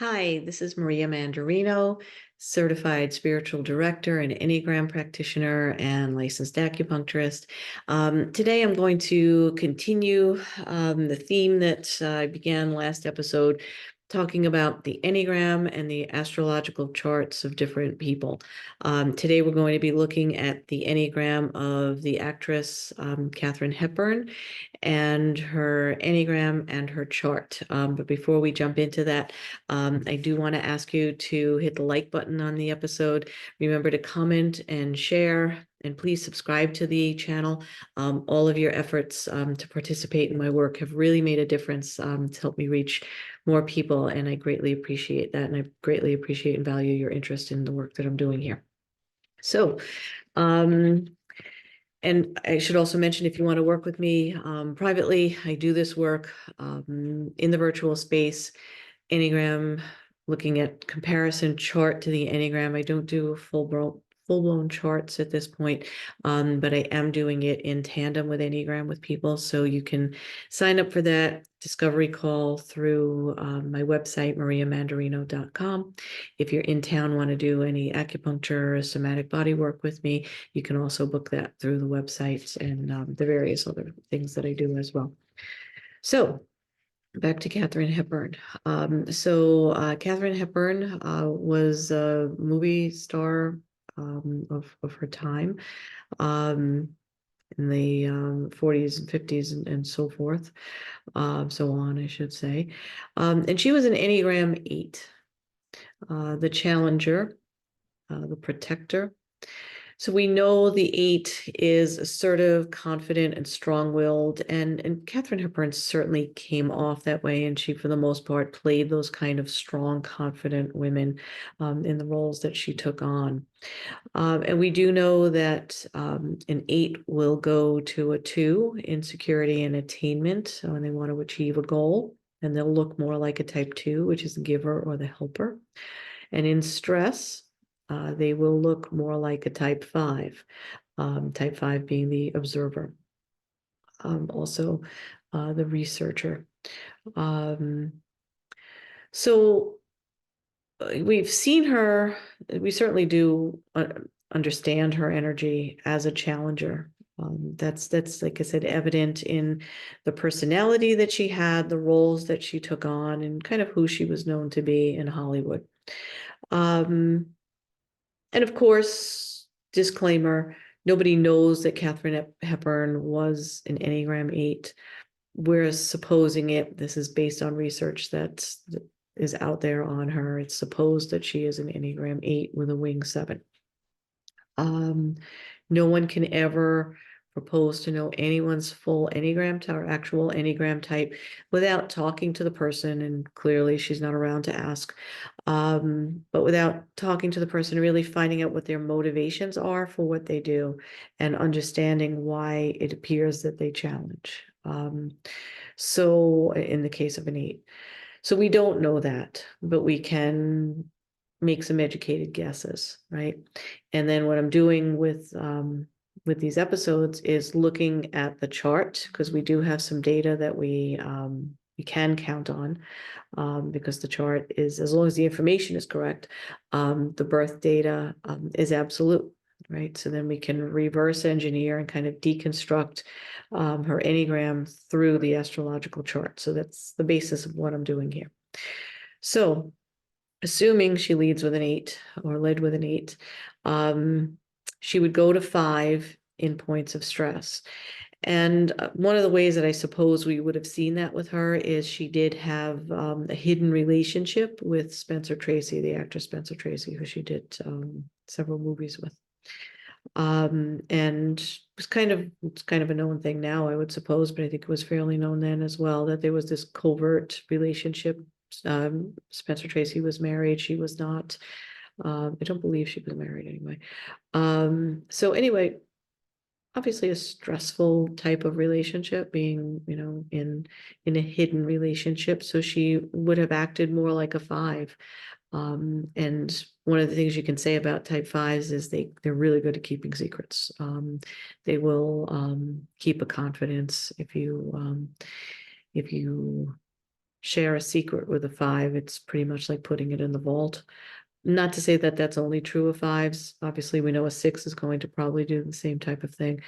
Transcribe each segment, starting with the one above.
Hi, this is Maria Mandarino, certified spiritual director and Enneagram practitioner and licensed acupuncturist. Today I'm going to continue the theme that I began last episode, talking about the Enneagram and the astrological charts of different people. Today we're going to be looking at the Enneagram of the actress Katharine Hepburn and her Enneagram and her chart. But before we jump into that, I do want to ask you to hit the like button on the episode. Remember to comment and share, and please subscribe to the channel. All of your efforts to participate in my work have really made a difference to help me reach more people, and I greatly appreciate that, and I greatly appreciate and value your interest in the work that I'm doing here. So, and I should also mention, if you want to work with me privately, I do this work in the virtual space. Enneagram, looking at comparison chart to the Enneagram. I don't do full-blown charts at this point, but I am doing it in tandem with Enneagram with people. So you can sign up for that discovery call through my website, mariamandarino.com. If you're in town, want to do any acupuncture or somatic body work with me, you can also book that through the website and the various other things that I do as well. So back to Katharine Hepburn. Katharine Hepburn was a movie star of her time in the 40s and 50s and so forth, so on, I should say. And she was an Enneagram 8, the challenger, the protector. So we know the 8 is assertive, confident, and strong-willed, and Katharine Hepburn certainly came off that way, and she, for the most part, played those kind of strong, confident women in the roles that she took on. And we do know that an 8 will go to a 2 in security and attainment when they want to achieve a goal, and they'll look more like a type 2, which is the giver or the helper. And in stress, they will look more like a type 5, type 5 being the observer, also the researcher. Um, so we've seen her, we certainly do understand her energy as a challenger. That's like I said, evident in the personality that she had, the roles that she took on, and kind of who she was known to be in Hollywood. And of course, disclaimer, nobody knows that Katharine Hepburn was an Enneagram 8. We're supposing it. This is based on research that is out there on her. It's supposed that she is an Enneagram 8 with a wing 7. No one can ever propose to know anyone's full Enneagram type or actual Enneagram type without talking to the person, and clearly she's not around to ask. But without talking to the person, really finding out what their motivations are for what they do and understanding why it appears that they challenge. So in the case of an 8. So we don't know that, but we can make some educated guesses, right? And then what I'm doing with these episodes is looking at the chart, because we do have some data that we can count on, because the chart is, as long as the information is correct, the birth data is absolute, right? So then we can reverse engineer and kind of deconstruct her Enneagram through the astrological chart. So that's the basis of what I'm doing here. So assuming she leads with an 8 or led with an 8, she would go to 5 in points of stress. And one of the ways that I suppose we would have seen that with her is she did have a hidden relationship with Spencer Tracy, the actor Spencer Tracy, who she did several movies with. And it's kind of a known thing now, I would suppose, but I think it was fairly known then as well, that there was this covert relationship. Spencer Tracy was married, she was not. I don't believe she was married anyway. So anyway, obviously a stressful type of relationship, being, in a hidden relationship. So she would have acted more like a 5. And one of the things you can say about type 5s is they're really good at keeping secrets. They will keep a confidence if you share a secret with a 5, it's pretty much like putting it in the vault. Not to say that that's only true of 5s. Obviously, we know a 6 is going to probably do the same type of thing.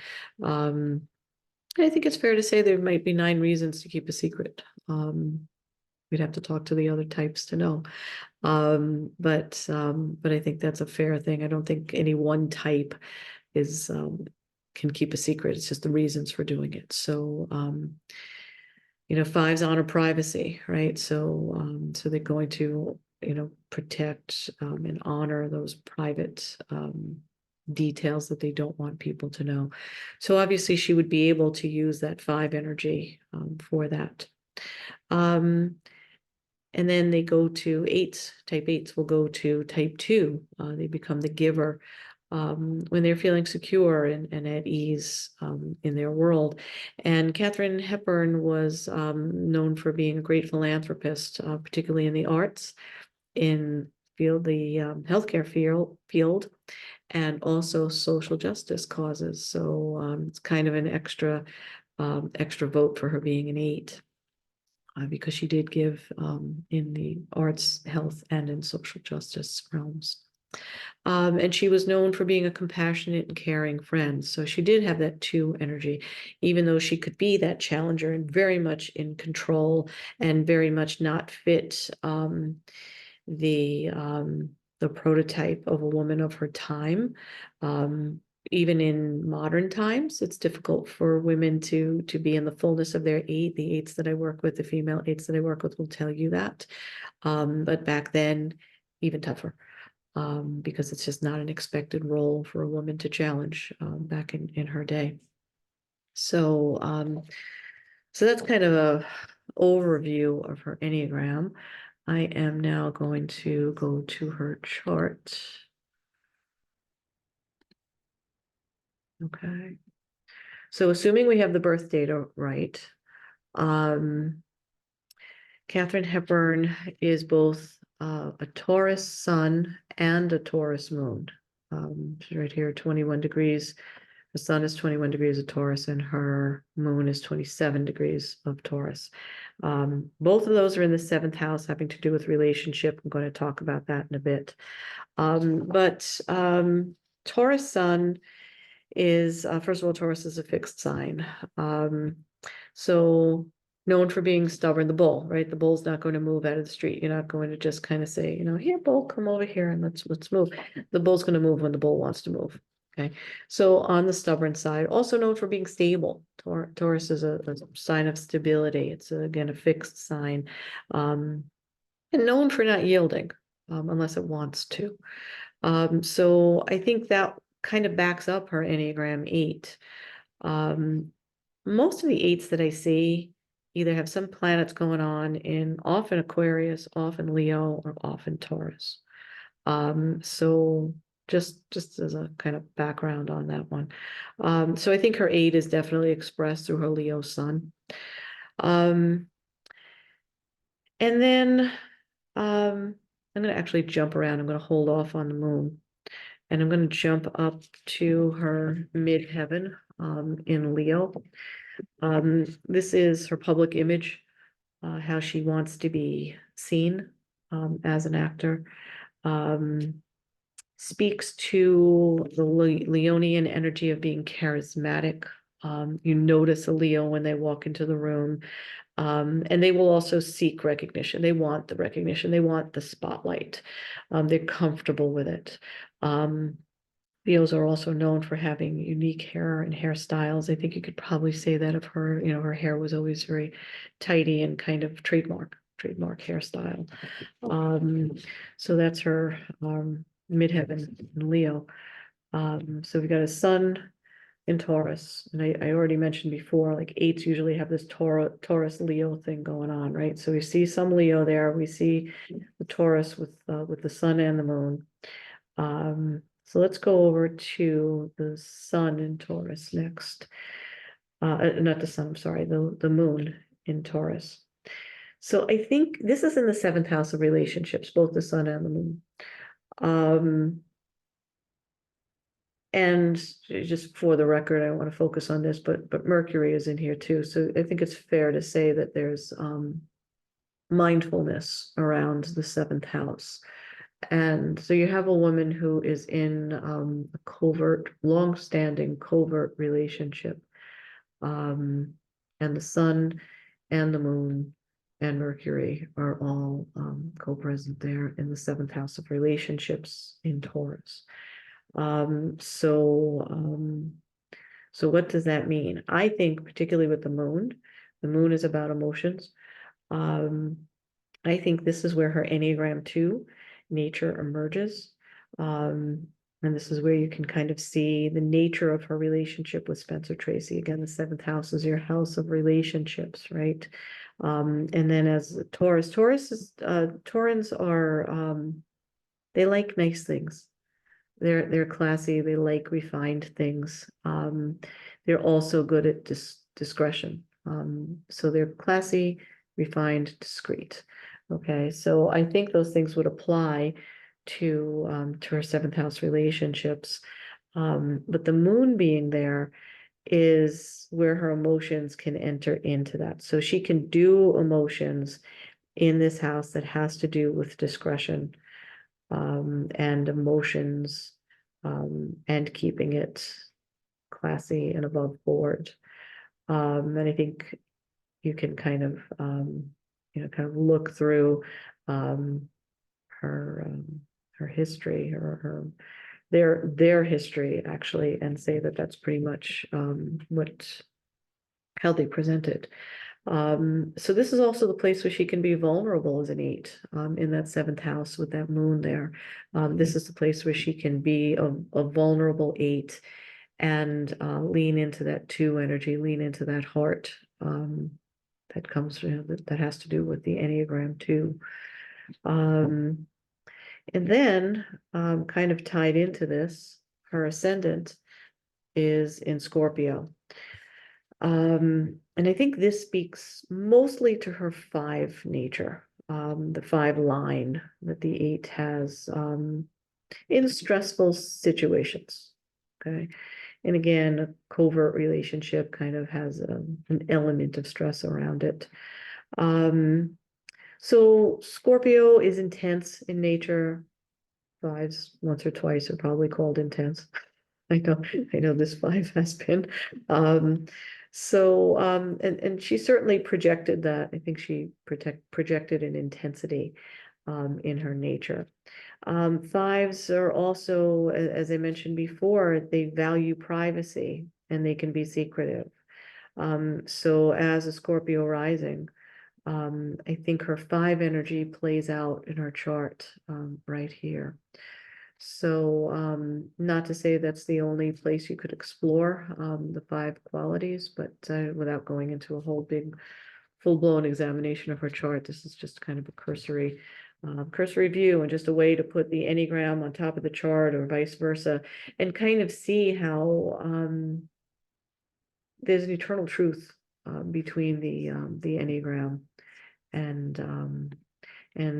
I think it's fair to say there might be 9 reasons to keep a secret. We'd have to talk to the other types to know. But I think that's a fair thing. I don't think any one type is can keep a secret. It's just the reasons for doing it. So 5s honor privacy, right? So they're going to protect and honor those private details that they don't want people to know. So obviously she would be able to use that 5 energy for that. And then they go to 8s. Type 8s will go to type 2. They become the giver when they're feeling secure and at ease in their world. And Katharine Hepburn was known for being a great philanthropist, particularly in the arts, in the healthcare field, and also social justice causes. So it's kind of an extra vote for her being an 8. Because she did give in the arts, health, and in social justice realms. And she was known for being a compassionate and caring friend. So she did have that 2 energy, even though she could be that challenger and very much in control and very much not fit the prototype of a woman of her time. Even in modern times, it's difficult for women to be in the fullness of their 8. The 8s that I work with, the female 8s that I work with will tell you that. But back then, even tougher, because it's just not an expected role for a woman to challenge back in her day. So that's kind of a overview of her Enneagram. I am now going to go to her chart. Okay. So assuming we have the birth data right, Katharine Hepburn is both a Taurus Sun and a Taurus Moon. She's right here, 21 degrees. The Sun is 21 degrees of Taurus, and her Moon is 27 degrees of Taurus. Both of those are in the 7th house, having to do with relationship. I'm going to talk about that in a bit. But Taurus Sun is, first of all, Taurus is a fixed sign. So known for being stubborn, the bull, right? The bull's not going to move out of the street. You're not going to just kind of say, here, bull, come over here and let's move. The bull's going to move when the bull wants to move. Okay. So on the stubborn side, also known for being stable. Taurus is a sign of stability. It's again a fixed sign. And known for not yielding unless it wants to. So I think that kind of backs up her Enneagram 8. Most of the 8s that I see either have some planets going on in often Aquarius, often Leo, or often Taurus. So just as a kind of background on that one. So I think her 8 is definitely expressed through her Leo Sun. And then I'm going to actually jump around. I'm going to hold off on the Moon. And I'm going to jump up to her midheaven in Leo. This is her public image, how she wants to be seen as an actor. Speaks to the Leonian energy of being charismatic. You notice a Leo when they walk into the room. And they will also seek recognition. They want the recognition. They want the spotlight. They're comfortable with it. Leos are also known for having unique hair and hairstyles. I think you could probably say that of her. Her hair was always very tidy and kind of trademark hairstyle. So that's her midheaven in Leo. So we've got a Sun in Taurus, and I already mentioned before, like 8s usually have this Taurus Leo thing going on, right? So we see some Leo there. We see the Taurus with the Sun and the Moon. So let's go over to the Sun in Taurus next. Not the Sun, I'm sorry, the Moon in Taurus. So I think this is in the 7th house of relationships, both the Sun and the Moon. And just for the record, I want to focus on this, but Mercury is in here too. So I think it's fair to say that there's mindfulness around the seventh house. And so you have a woman who is in a covert, long-standing covert relationship. And the sun and the moon and Mercury are all co-present there in the seventh house of relationships in Taurus. So what does that mean? I think particularly with the moon is about emotions. Um, I think this is where her Enneagram 2 nature emerges. And this is where you can kind of see the nature of her relationship with Spencer Tracy. Again, the seventh house is your house of relationships, right? And then as Taurans are, they like nice things. They're classy. They like refined things. They're also good at discretion. So they're classy, refined, discreet. Okay, so I think those things would apply to her seventh house relationships. But the moon being there is where her emotions can enter into that. So she can do emotions in this house that has to do with discretion and emotions and keeping it classy and above board. And I think you can kind of kind of look through her her history or their history actually and say that that's pretty much how they present it. So this is also the place where she can be vulnerable as an 8 in that seventh house with that moon there. This is the place where she can be a vulnerable 8 and lean into that 2 energy, lean into that heart that comes that has to do with the Enneagram 2. And then kind of tied into this, her ascendant is in Scorpio. And I think this speaks mostly to her 5 nature, the 5 line that the 8 has in stressful situations. Okay. And again, a covert relationship kind of has an element of stress around it. So Scorpio is intense in nature. 5s once or twice are probably called intense. I know this 5 has been. And she certainly projected that. I think she projected an intensity in her nature. 5s are also, as I mentioned before, they value privacy and they can be secretive. So as a Scorpio rising, I think her 5 energy plays out in her chart right here. So not to say that's the only place you could explore the 5 qualities, but without going into a whole big full-blown examination of her chart, this is just kind of a cursory view and just a way to put the Enneagram on top of the chart or vice versa and kind of see how there's an eternal truth between the Enneagram and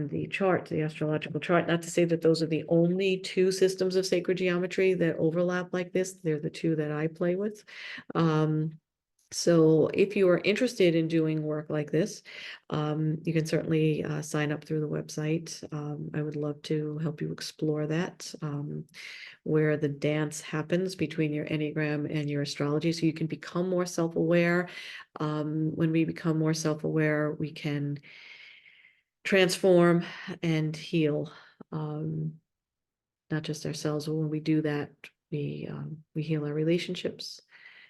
the chart, the astrological chart. Not to say that those are the only 2 systems of sacred geometry that overlap like this. They're the 2 that I play with. So if you are interested in doing work like this, you can certainly sign up through the website. I would love to help you explore that, where the dance happens between your Enneagram and your astrology, so you can become more self-aware. When we become more self-aware, we can transform and heal, not just ourselves, but when we do that, we heal our relationships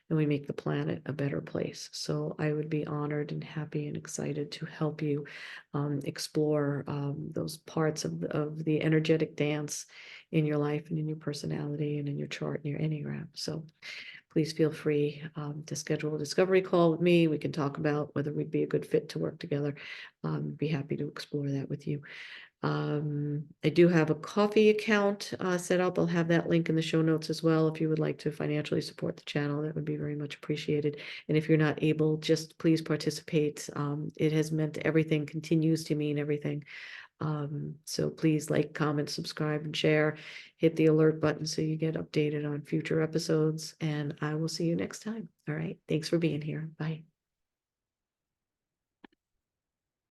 and we make the planet a better place. So I would be honored and happy and excited to help you explore those parts of the energetic dance in your life and in your personality and in your chart and your Enneagram. So please feel free to schedule a discovery call with me. We can talk about whether we'd be a good fit to work together. Be happy to explore that with you. I do have a coffee account set up. I'll have that link in the show notes as well. If you would like to financially support the channel, that would be very much appreciated. And if you're not able, just please participate. It has meant everything, continues to mean everything. So please like, comment, subscribe, and share. Hit the alert button so you get updated on future episodes. And I will see you next time. All right. Thanks for being here. Bye.